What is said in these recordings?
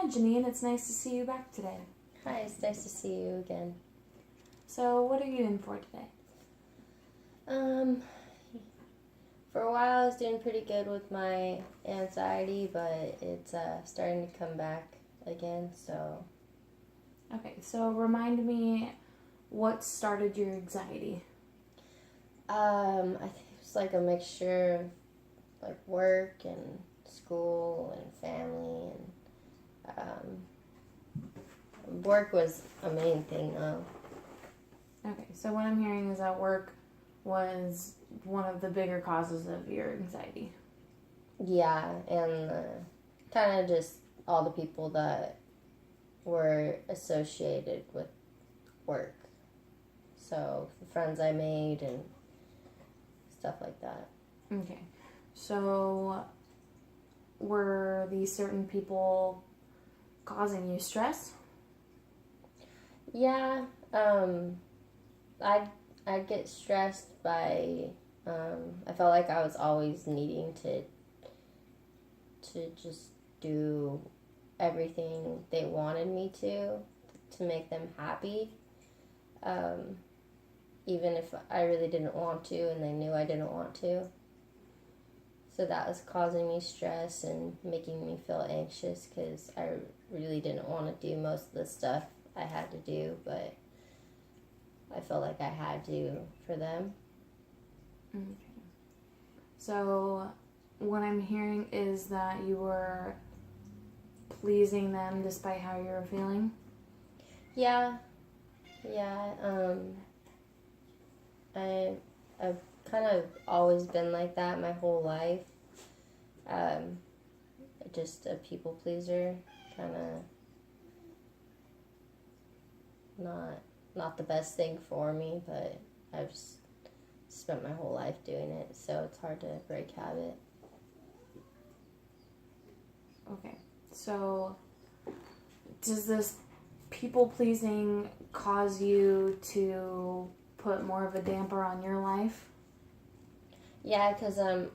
Janine. It's nice to see you back today. Hi, it's nice to see you again. So, what are you in for today? For a while I was doing pretty good with my anxiety, but it's starting to come back again, so... Okay, so remind me what started your anxiety. I think it was like a mixture of like work and school and family and work was a main thing though. Okay, so what I'm hearing is that work was one of the bigger causes of your anxiety. Yeah, and kind of just all the people that were associated with work. So the friends I made and stuff like that. Okay, so were these certain people causing you stress? Yeah, I'd get stressed by, I felt like I was always needing to just do everything they wanted me to make them happy, even if I really didn't want to and they knew I didn't want to. So that was causing me stress and making me feel anxious because I really didn't want to do most of the stuff I had to do, but I felt like I had to for them. Okay. So what I'm hearing is that you were pleasing them despite how you were feeling? Yeah. I've kind of always been like that my whole life. Just a people pleaser, kind of not the best thing for me, but I've spent my whole life doing it, so it's hard to break habit. Okay, so does this people pleasing cause you to put more of a damper on your life? Yeah, because I'm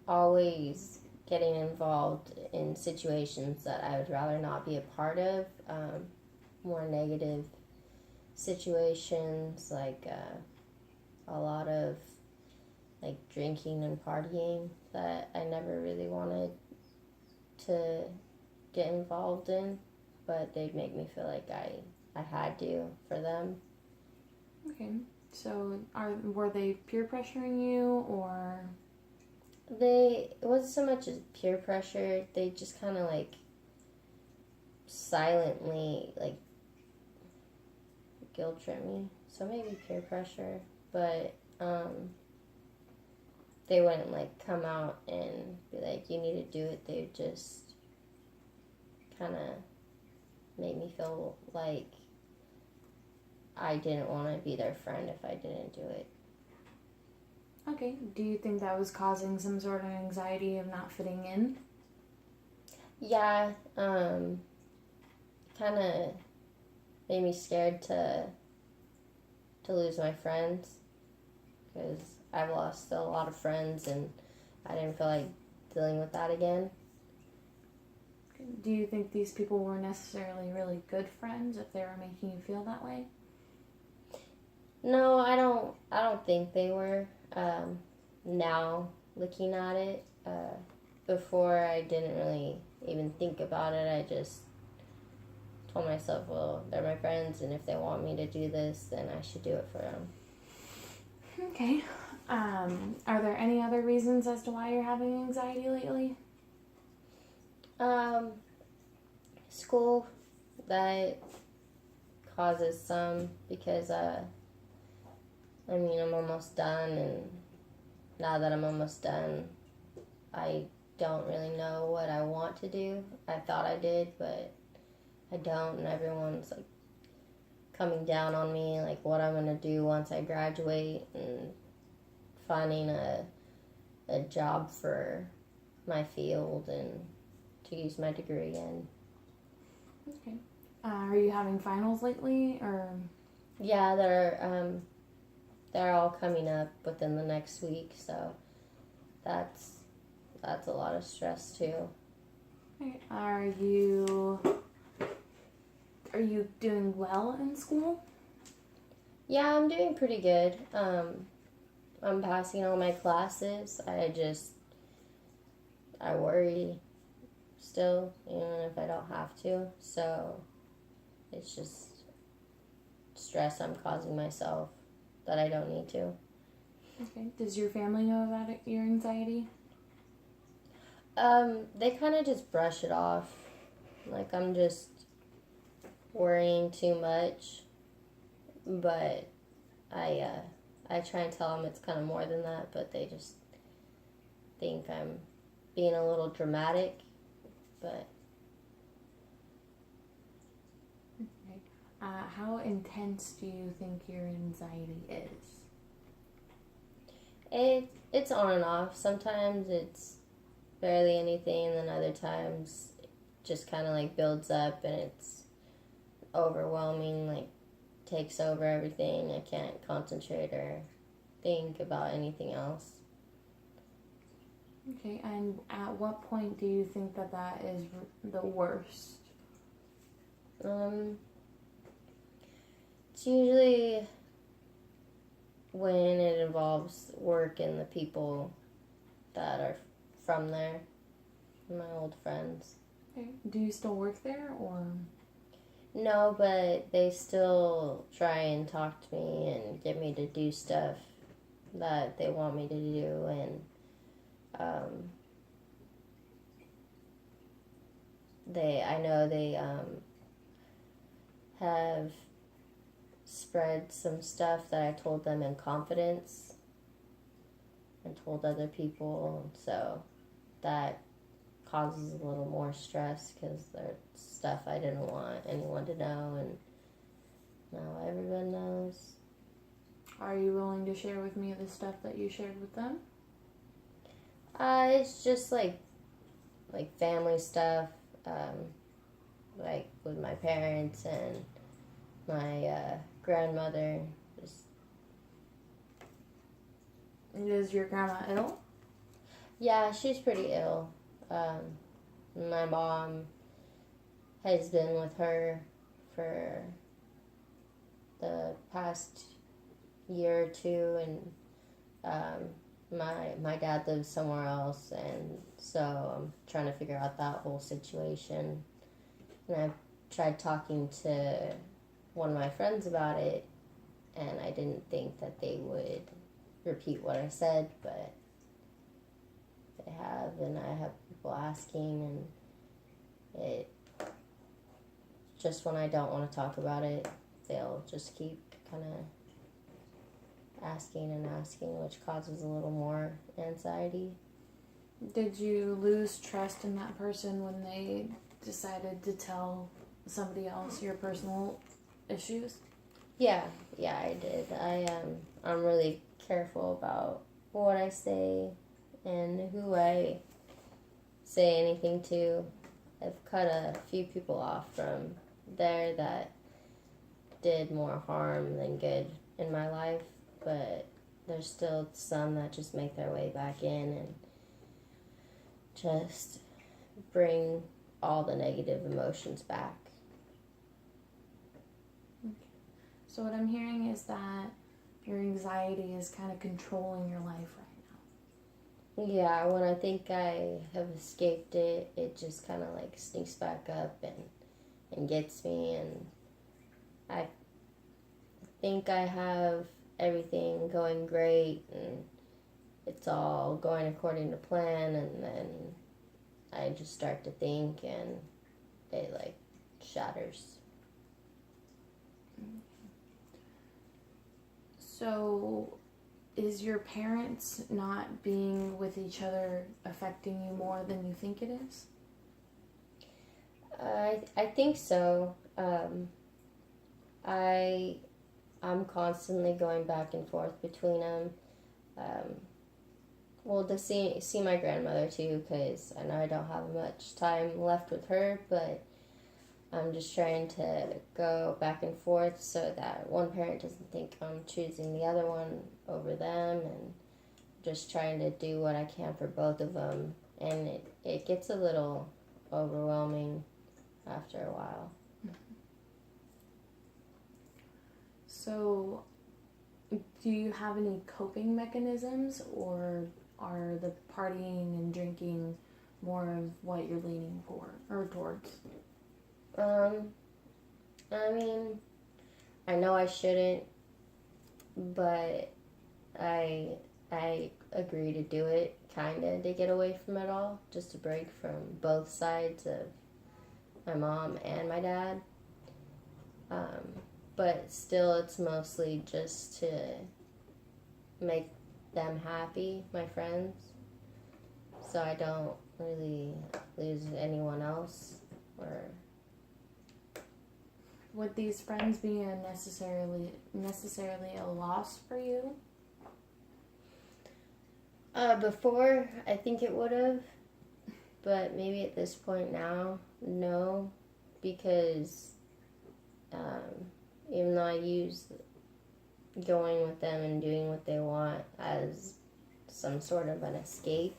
always getting involved in situations that I would rather not be a part of, more negative situations, like a lot of like drinking and partying that I never really wanted to get involved in, but they'd make me feel like I had to for them. Okay, so were they peer pressuring you, or? It wasn't so much as peer pressure, they just kind of like silently like guilt trip me, so maybe peer pressure, but they wouldn't like come out and be like, you need to do it. They would just kind of made me feel like I didn't want to be their friend if I didn't do it. Okay, do you think that was causing some sort of anxiety of not fitting in? Yeah, kind of made me scared to lose my friends, because I've lost a lot of friends and I didn't feel like dealing with that again. Do you think these people were necessarily really good friends if they were making you feel that way? No, I don't think they were. Now looking at it, before I didn't really even think about it. I just told myself, well, they're my friends, and if they want me to do this, then I should do it for them. Okay. Are there any other reasons as to why you're having anxiety lately? School, that causes some, because I'm almost done, and now that I'm almost done, I don't really know what I want to do. I thought I did, but I don't, and everyone's like coming down on me, like what I'm gonna do once I graduate, and finding a job for my field and to use my degree in. Okay. Are you having finals lately, or? Yeah, they're all coming up within the next week, so that's a lot of stress too. Okay. Are you Are you doing well in school? Yeah, I'm doing pretty good. I'm passing all my classes. I worry still, even if I don't have to. So it's just stress I'm causing myself that I don't need to. Okay. Does your family know about your anxiety? They kind of just brush it off. Like I'm just worrying too much. But I try and tell them it's kind of more than that, but they just think I'm being a little dramatic. But Okay. How intense do you think your anxiety is? it's on and off. Sometimes it's barely anything, and then other times it just kind of like builds up and it's overwhelming, like takes over everything. I can't concentrate or think about anything else. Okay, and at what point do you think that is the worst? It's usually when it involves work and the people that are from there, my old friends. Okay. Do you still work there, or? No, but they still try and talk to me and get me to do stuff that they want me to do, and I know they have spread some stuff that I told them in confidence and told other people, so that causes a little more stress because there's stuff I didn't want anyone to know, and now everyone knows. Are you willing to share with me the stuff that you shared with them? It's just like family stuff, like with my parents and my grandmother. Just, Is your grandma ill? yeah, she's pretty ill. My mom has been with her for the past year or two, and my dad lives somewhere else, and so I'm trying to figure out that whole situation. And I've tried talking to one of my friends about it, and I didn't think that they would repeat what I said, but they have, and I have people asking, and it just when I don't want to talk about it, they'll just keep kind of asking and asking, which causes a little more anxiety. Did you lose trust in that person when they decided to tell somebody else your personal issues? Yeah, I did. I'm really careful about what I say and who I say anything to. I've cut a few people off from there that did more harm than good in my life, but there's still some that just make their way back in and just bring all the negative emotions back. Okay. So what I'm hearing is that your anxiety is kind of controlling your life right now. Yeah, when I think I have escaped it, it just kind of like sneaks back up and gets me, and I think I have everything going great and it's all going according to plan, and then I just start to think and it like shatters. So is your parents not being with each other affecting you more than you think it is? I think so. I'm constantly going back and forth between them. Well, to see my grandmother too, because I know I don't have much time left with her, but I'm just trying to go back and forth so that one parent doesn't think I'm choosing the other one over them, and just trying to do what I can for both of them. And it gets a little overwhelming after a while. So, do you have any coping mechanisms, or are the partying and drinking more of what you're leaning for or towards? I mean, I know I shouldn't, but I agree to do it, kinda, to get away from it all, just to break from both sides of my mom and my dad. But still, it's mostly just to make them happy, my friends, so I don't really lose anyone else. Or Would these friends be a necessarily a loss for you? before, I think it would have, but maybe at this point now, no, because even though I use going with them and doing what they want as some sort of an escape,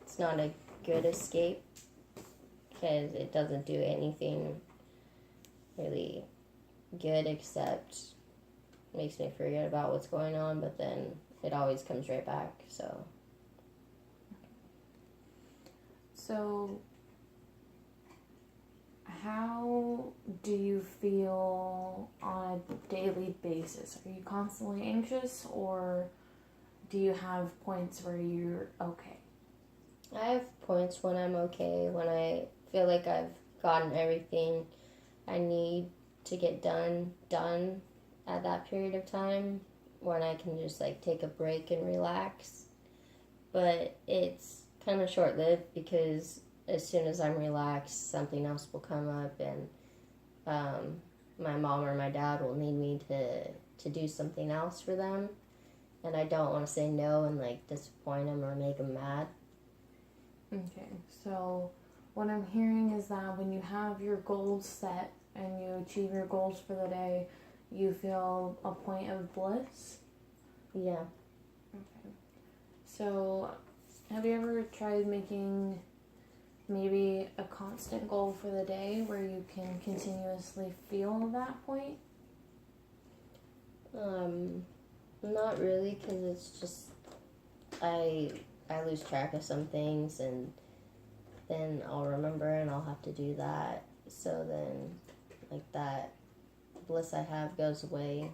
it's not a good escape, because it doesn't do anything really good except makes me forget about what's going on, but then it always comes right back. So, how do you feel on a daily basis? Are you constantly anxious, or do you have points where you're okay? I have points when I'm okay, when I feel like I've gotten everything I need to get done at that period of time, when I can just like take a break and relax. But it's kind of short-lived, because as soon as I'm relaxed, something else will come up, and my mom or my dad will need me to do something else for them, and I don't want to say no and like disappoint them or make them mad. Okay, so what I'm hearing is that when you have your goals set and you achieve your goals for the day, you feel a point of bliss. Yeah. Okay. So, have you ever tried making maybe a constant goal for the day where you can continuously feel that point? Not really, because it's just I lose track of some things, and then I'll remember and I'll have to do that. So then, like, that bliss I have goes away.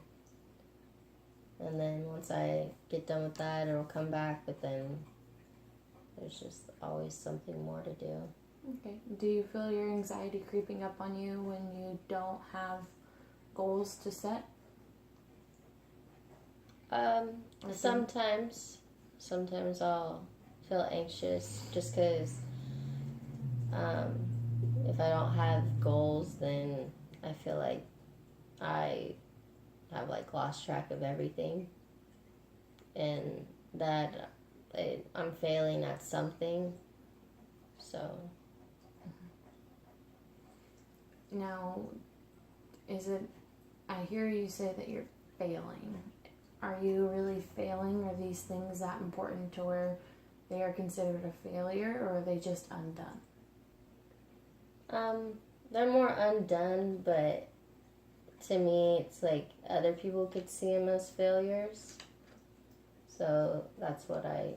And then once I get done with that, it'll come back, but then there's just always something more to do. Okay. Do you feel your anxiety creeping up on you when you don't have goals to set? Sometimes I'll feel anxious just because if I don't have goals, then I feel like I have like lost track of everything, and that I'm failing at something. So Now, I hear you say that you're failing. Are you really failing? Are these things that important to where they are considered a failure, or are they just undone? they're more undone, but to me, it's like other people could see them as failures. So that's what I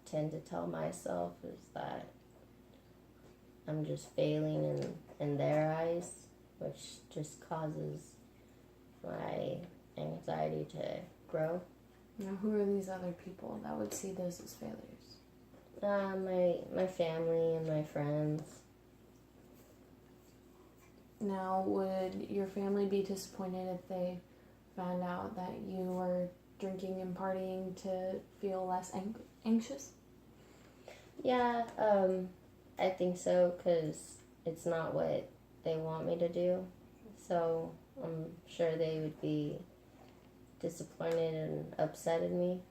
tend to tell myself, is that I'm just failing in their eyes, which just causes my anxiety to grow. Now, who are these other people that would see those as failures? My family and my friends. Now, would your family be disappointed if they found out that you were drinking and partying to feel less anxious? Yeah, I think so, because it's not what they want me to do. So I'm sure they would be disappointed and upset at me.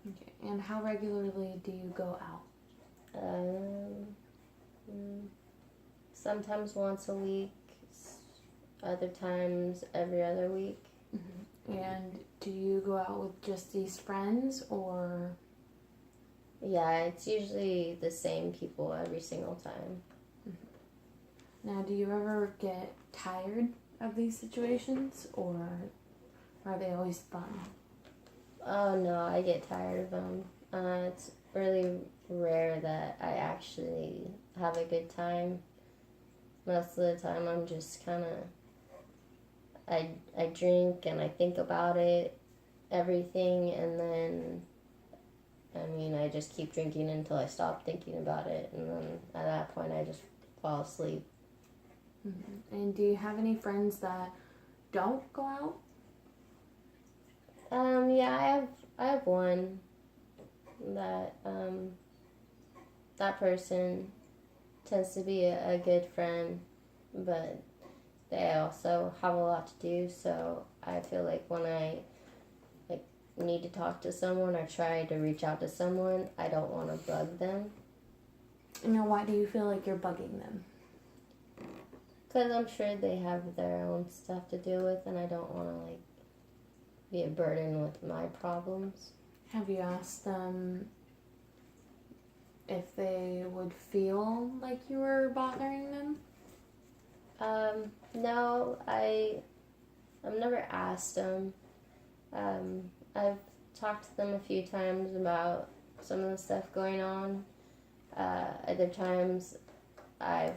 Okay, and how regularly do you go out? Sometimes once a week, other times every other week. Mm-hmm. And do you go out with just these friends, or? Yeah, it's usually the same people every single time. Mm-hmm. Now, do you ever get tired of these situations, or Are they always fun? Oh no, I get tired of them. It's really rare that I actually have a good time. Most of the time, I'm just kind of I drink and I think about it, everything, and then I just keep drinking until I stop thinking about it, and then at that point I just fall asleep. Mm-hmm. And do you have any friends that don't go out? Yeah, I have one that that person tends to be a good friend, but they also have a lot to do, so I feel like when I need to talk to someone or try to reach out to someone, I don't want to bug them. Why do you feel like you're bugging them? Because I'm sure they have their own stuff to deal with, and I don't want to be a burden with my problems. Have you asked them if they would feel like you were bothering them? No, I've never asked them. I've talked to them a few times about some of the stuff going on. Other times I've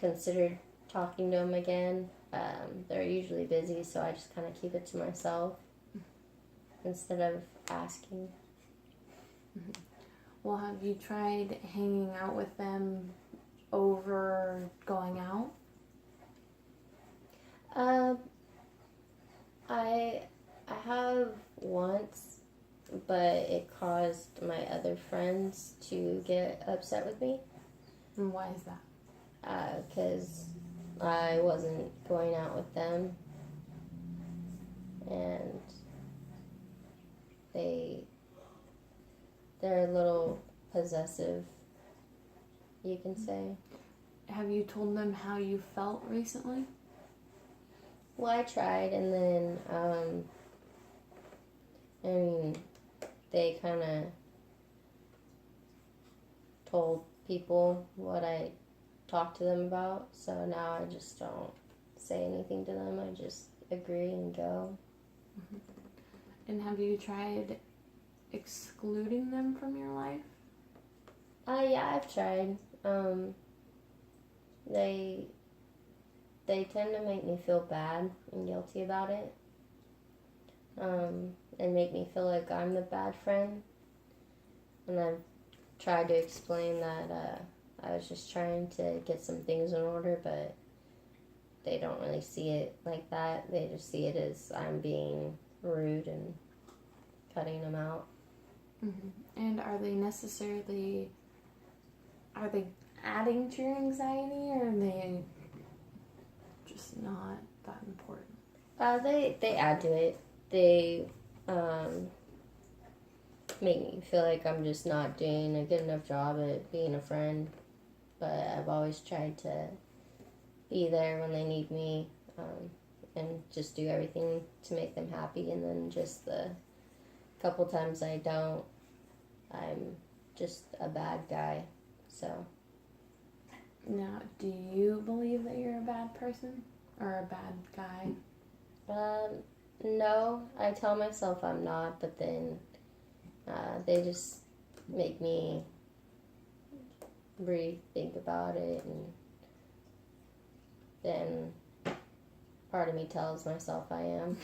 considered talking to them again. They're usually busy, so I just kind of keep it to myself instead of asking. Mm-hmm. Well, have you tried hanging out with them over going out? I have once, but it caused my other friends to get upset with me. And why is that? Because I wasn't going out with them, and they're a little possessive, you can say. Have you told them how you felt recently? Well, I tried, and then they kind of told people what I talked to them about, so now I just don't say anything to them. I just agree and go. Mm-hmm. And have you tried excluding them from your life? Yeah, I've tried. They tend to make me feel bad and guilty about it, and make me feel like I'm the bad friend. And I've tried to explain that I was just trying to get some things in order, but they don't really see it like that. They just see it as I'm being rude and cutting them out. Mm-hmm. And are they adding to your anxiety, or are they just not that important? They add to it. They make me feel like I'm just not doing a good enough job at being a friend. But I've always tried to be there when they need me, and just do everything to make them happy. And then just the couple times I don't, I'm just a bad guy. So. Now, do you believe that you're a bad person or a bad guy? No, I tell myself I'm not, but then they just make me rethink about it, and then part of me tells myself I am.